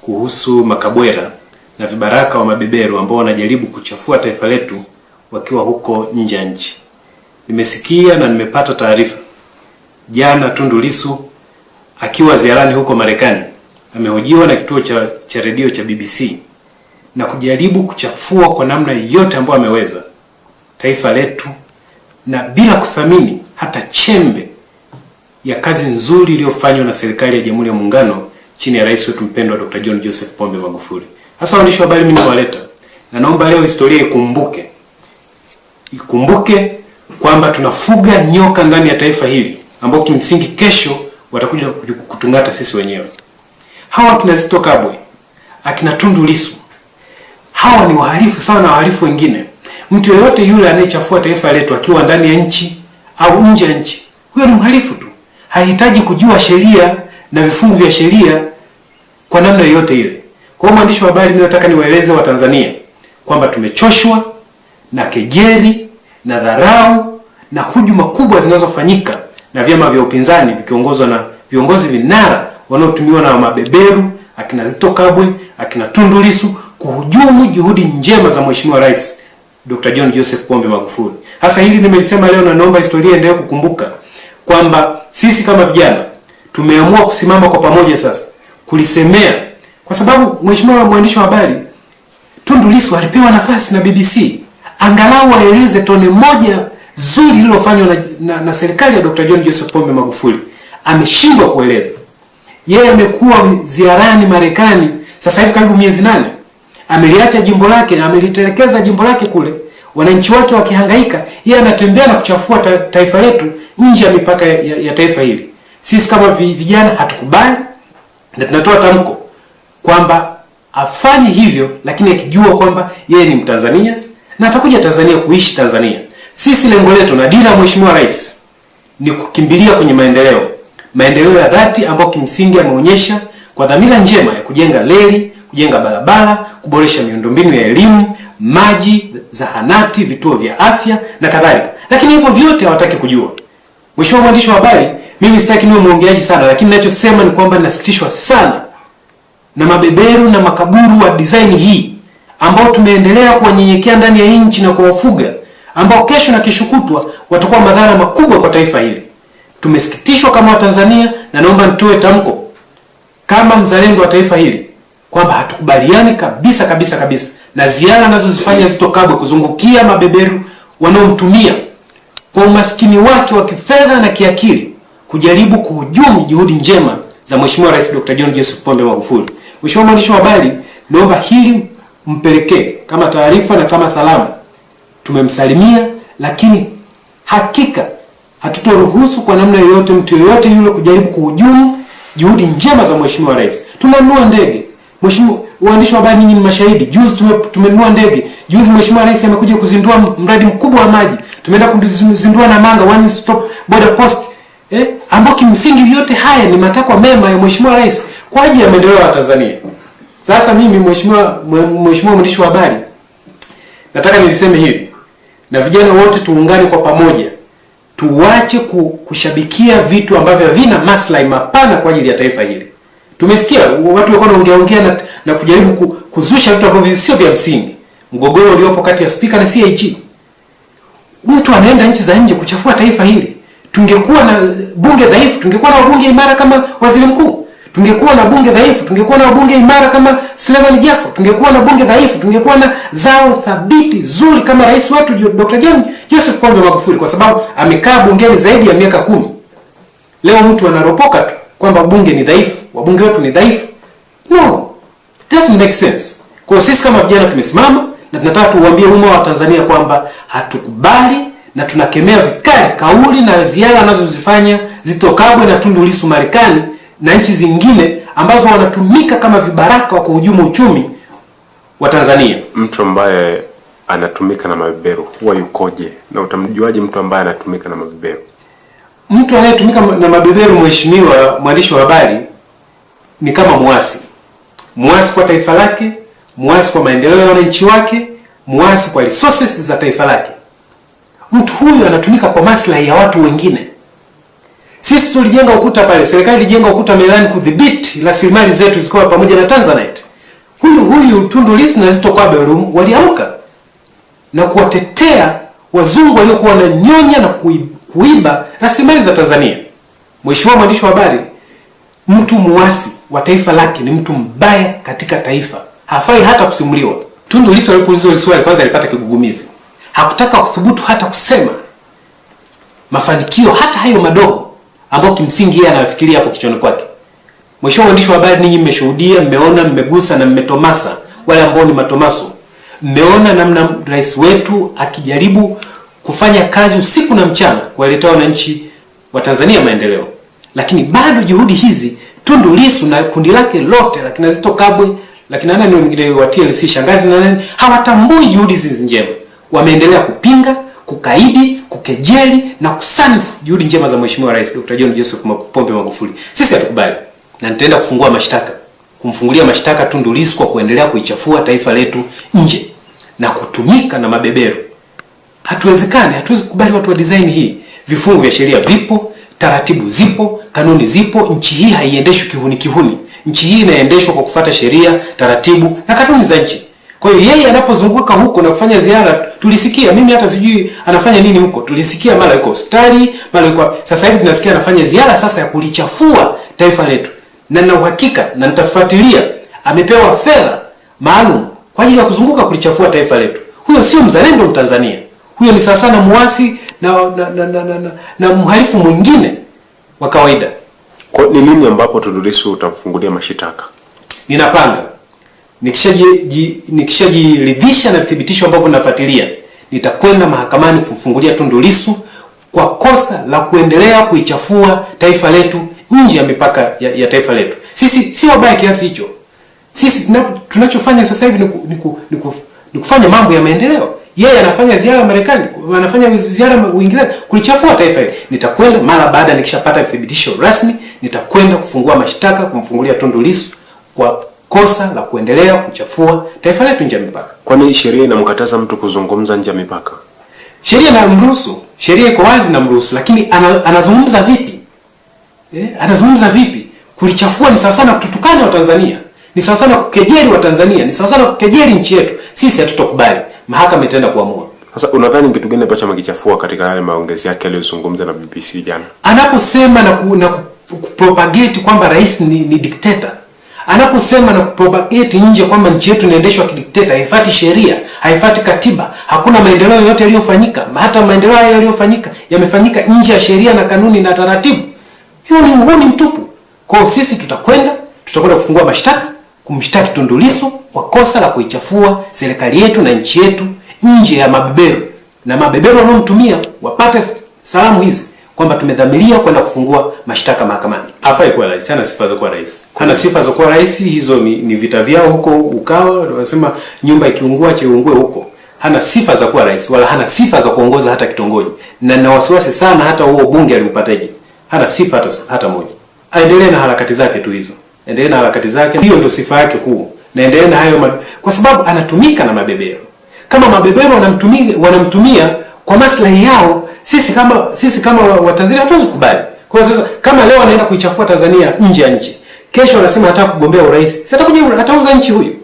kuhusu makabwera na vibaraka wa mabeberu ambao wanajaribu kuchafua taifa letu wakiwa huko nje ya nchi. Nimesikia na nimepata taarifa jana Tundu Lissu akiwa ziarani huko Marekani amehojiwa na kituo cha redio cha BBC na kujaribu kuchafua kwa namna yote ambayo ameweza taifa letu, na bila kuthamini hata chembe ya kazi nzuri iliyofanywa na serikali ya Jamhuri ya Muungano chini ya rais wetu mpendwa Dr. John Joseph Pombe Magufuli. Hasa waandishi wa habari, mimi nawaleta na naomba leo historia ikumbuke kwamba tunafuga nyoka ndani ya taifa hili ambao kimsingi kesho watakuja kutungata sisi wenyewe. Hawa kina Zitto Kabwe, akina Tundu Lissu, hawa ni wahalifu sawa na wahalifu wengine. Mtu yeyote yule anayechafua taifa letu akiwa ndani ya nchi au nje ya nchi, huyo ni mhalifu tu. Hahitaji kujua sheria na vifungu vya sheria kwa namna yoyote ile. Kwa hiyo mwandishi wa habari, mimi nataka niwaeleze Watanzania kwamba tumechoshwa na kejeli na dharau na hujuma kubwa zinazofanyika na vyama vya upinzani vikiongozwa na viongozi vinara wanaotumiwa na mabeberu, akina Zitto Kabwe, akina Tundu Lissu, kuhujumu juhudi njema za Mheshimiwa Rais Dr. John Joseph Pombe Magufuli. Hasa hili nimelisema leo na naomba historia endelee kukumbuka kwamba sisi kama vijana tumeamua kusimama kwa pamoja sasa kulisemea, kwa sababu Mheshimiwa mwandishi wa habari, Tundu Lissu alipewa nafasi na BBC angalau aeleze tone moja zuri lililofanywa na serikali ya Dr. John Joseph Pombe Magufuli. Ameshindwa kueleza. Yeye amekuwa ziarani Marekani sasa hivi karibu miezi 8. Ameliacha jimbo lake, amelitelekeza jimbo lake kule. Wananchi wake wakihangaika, yeye anatembea na kuchafua taifa letu nje ya mipaka ya taifa hili. Sisi kama vijana hatukubali na tunatoa tamko kwamba afanye hivyo, lakini akijua kwamba yeye ni Mtanzania na atakuja Tanzania kuishi Tanzania. Sisi lengo letu na dira ya Mheshimiwa Rais ni kukimbilia kwenye maendeleo ya dhati ambayo kimsingi ameonyesha kwa dhamira njema ya kujenga reli, kujenga barabara, kuboresha miundombinu ya elimu, maji, zahanati, vituo vya afya na kadhalika. Lakini hivyo vyote hawataki kujua. Mheshimiwa mwandishi wa habari, mimi sitaki niwe muongeaji sana, lakini ninachosema ni kwamba ninasikitishwa sana na mabeberu na makaburu wa design hii ambao tumeendelea kuwanyenyekea ndani ya nchi na kuwafuga, ambao kesho na kesho kutwa watakuwa madhara makubwa kwa taifa hili. Tumesikitishwa kama Watanzania na naomba nitoe tamko kama mzalendo wa taifa hili kwamba hatukubaliani kabisa na ziara anazozifanya Zitto Kabwe kuzungukia mabeberu wanaomtumia kwa umaskini wake wa kifedha na kiakili kujaribu kuhujumu juhudi njema za Mheshimiwa Rais Dr. John Joseph Pombe Magufuli. Mheshimiwa mwandishi wa habari, naomba hili mpelekee kama taarifa na kama salamu. Tumemsalimia, lakini hakika hatutoruhusu kwa namna yoyote mtu yoyote yule kujaribu kuhujumu juhudi njema za Mheshimiwa Rais. Tunanunua ndege. Mheshimiwa waandishi wa habari, ninyi ni mashahidi. Juzi tumenunua ndege. Juzi Mheshimiwa Rais amekuja kuzindua mradi mkubwa wa maji. Tumeenda kuzindua Namanga One Stop Border Post. Ambao kimsingi yote haya ni matakwa mema ya Mheshimiwa Rais kwa ajili ya maendeleo ya Tanzania. Sasa mimi Mheshimiwa mwandishi wa habari, nataka niliseme hili na vijana wote tuungane kwa pamoja. Tuache kushabikia vitu ambavyo havina maslahi mapana kwa ajili ya taifa hili. Tumesikia watu walikuwa wanaongea na kujaribu kuzusha vitu ambavyo sio vya msingi. Mgogoro uliopo kati ya speaker na CAG. Mtu anaenda nchi za nje kuchafua taifa hili. Tungekuwa na bunge dhaifu, tungekuwa na wabunge imara kama waziri mkuu. Tungekuwa na bunge dhaifu, tungekuwa na wabunge imara kama Suleiman Jafo. Tungekuwa na bunge dhaifu, tungekuwa na zao thabiti zuri kama rais wetu Dr. John Joseph Pombe Magufuli, kwa sababu amekaa bungeni zaidi ya miaka 10. Leo mtu anaropoka tu kwamba bunge ni dhaifu, wabunge wetu ni dhaifu. No, it doesn't make sense. Kwa sisi kama vijana tumesimama na tunataka tuwaambie umma wa Tanzania kwamba hatukubali na tunakemea vikali kauli na ziara anazozifanya Zitto Kabwe na Tundu Lissu Marekani na nchi zingine ambazo wanatumika kama vibaraka wa kuhujumu uchumi wa Tanzania. Mtu ambaye anatumika na mabeberu huwa yukoje, na utamjuaje mtu ambaye anatumika na mabeberu? Mtu anayetumika na mabeberu, mheshimiwa mwandishi wa habari, ni kama muasi kwa taifa lake, muasi kwa maendeleo ya wananchi wake, muasi kwa resources za taifa lake. Mtu huyu anatumika kwa maslahi ya watu wengine. Sisi tulijenga ukuta pale, serikali ilijenga ukuta Mererani kudhibiti rasilimali zetu zikawa pamoja na Tanzanite. Huyu Tundu Lissu na Zitto Kabwe waliamka na kuwatetea wazungu waliokuwa wananyonya na kuiba rasilimali za Tanzania. Mheshimiwa mwandishi wa habari, mtu muasi wa taifa lake ni mtu mbaya katika taifa. Hafai hata kusimuliwa. Tundu Lissu alipoulizwa swali kwanza alipata kigugumizi. Hakutaka kuthubutu hata kusema mafanikio hata hayo madogo ambayo kimsingi yeye anafikiria hapo kichwani kwake. Mheshimiwa mwandishi wa habari, ninyi mmeshuhudia, mmeona, mmegusa na mmetomasa, wale ambao ni matomaso. Mmeona namna rais wetu akijaribu kufanya kazi usiku na mchana kuwaletea wananchi wa Tanzania maendeleo. Lakini bado juhudi hizi Tundu Lissu na kundi lake lote, lakini Zitto Kabwe, lakini nani wengine wa TLC, Shangazi na nani, hawatambui juhudi hizi njema. Wameendelea kupinga, kukaidi, kukejeli na kusanifu juhudi njema za Mheshimiwa Rais Dr. John Joseph Pombe Magufuli. Sisi hatukubali na nitaenda kufungua mashtaka, kumfungulia mashtaka Tundu Lissu kwa kuendelea kuichafua taifa letu nje na kutumika na mabeberu. Hatuwezekani, hatuwezi kukubali watu wa design hii. Vifungu vya sheria vipo, taratibu zipo, kanuni zipo. Nchi hii haiendeshwi kihuni. Nchi hii inaendeshwa kwa kufuata sheria, taratibu na kanuni za nchi. Kwa hiyo yeye anapozunguka huko na kufanya ziara, tulisikia, mimi hata sijui anafanya nini huko. Tulisikia mara yuko hospitali, mara yuko, sasa hivi tunasikia anafanya ziara sasa ya kulichafua taifa letu. Na nina uhakika na nitafuatilia, amepewa fedha maalum kwa ajili ya kuzunguka kulichafua taifa letu. Huyo sio mzalendo Mtanzania. Huyo ni sawa sana muasi na mhalifu mwingine wa kawaida. Kwa ni nini ambapo Tundu Lissu utamfungulia mashitaka? Ninapanga nikishajiridhisha na thibitisho ambavyo nafuatilia, nitakwenda mahakamani kufungulia Tundu Lissu kwa kosa la kuendelea kuichafua taifa letu nje ya mipaka ya taifa letu. Sisi sio wabaya kiasi hicho. Sisi tunachofanya sasa hivi ni kufanya mambo ya maendeleo. Yeye anafanya ziara Marekani, anafanya ziara Uingereza kulichafua taifa hili. Nitakwenda mara baada nikishapata thibitisho rasmi, nitakwenda kufungua mashtaka kumfungulia Tundu Lissu kwa kosa la kuendelea kuchafua taifa letu nje ya mipaka. Kwani sheria inamkataza mtu kuzungumza nje ya mipaka? Sheria inamruhusu, sheria iko wazi na mruhusu, lakini anazungumza vipi? Anazungumza vipi? Kulichafua ni sawa sana kututukana wa Tanzania. Ni sawa sana kukejeli wa Tanzania, ni sawa sana kukejeli nchi yetu. Sisi hatutokubali. Mahakama itaenda kuamua. Sasa unadhani kitu gani ambacho amekichafua katika yale maongezi yake aliyozungumza na BBC jana? Anaposema na kupropagate kwamba rais ni dikteta. Anaposema na kupropagate nje kwamba nchi yetu inaendeshwa kidikteta, haifuati sheria, haifuati katiba, hakuna maendeleo yote yaliyofanyika, hata maendeleo yaliyofanyika yamefanyika nje ya sheria na kanuni na taratibu. Hiyo ni uhuni mtupu. Kwa hiyo sisi tutakwenda kufungua mashtaka kumshtaki Tundu Lissu kwa kosa la kuichafua serikali yetu na nchi yetu nje ya mabeberu. Na mabeberu wanaomtumia wapate salamu hizi kwamba tumedhamiria kwenda kufungua mashtaka mahakamani. Hafai kuwa rais, hana sifa za kuwa rais. Hana sifa za kuwa rais, hizo ni vita vyao huko Ukawa, wanasema nyumba ikiungua chiungue huko. Hana sifa za kuwa rais wala hana sifa za kuongoza hata kitongoji. Na nina wasiwasi sana hata huo bunge aliupataje. Hana sifa hata moja. Aendelee na harakati zake tu hizo. Endelee na harakati zake. Hiyo ndio sifa yake kuu. Na endelee na hayo kwa sababu anatumika na mabeberu. Kama mabeberu wanamtumia kwa maslahi yao, sisi kama Watanzania hatuwezi kubali. Kwa hiyo sasa kama leo anaenda kuichafua Tanzania nje ya nchi, kesho anasema hataka kugombea urais, si atakuja atauza nchi huyu.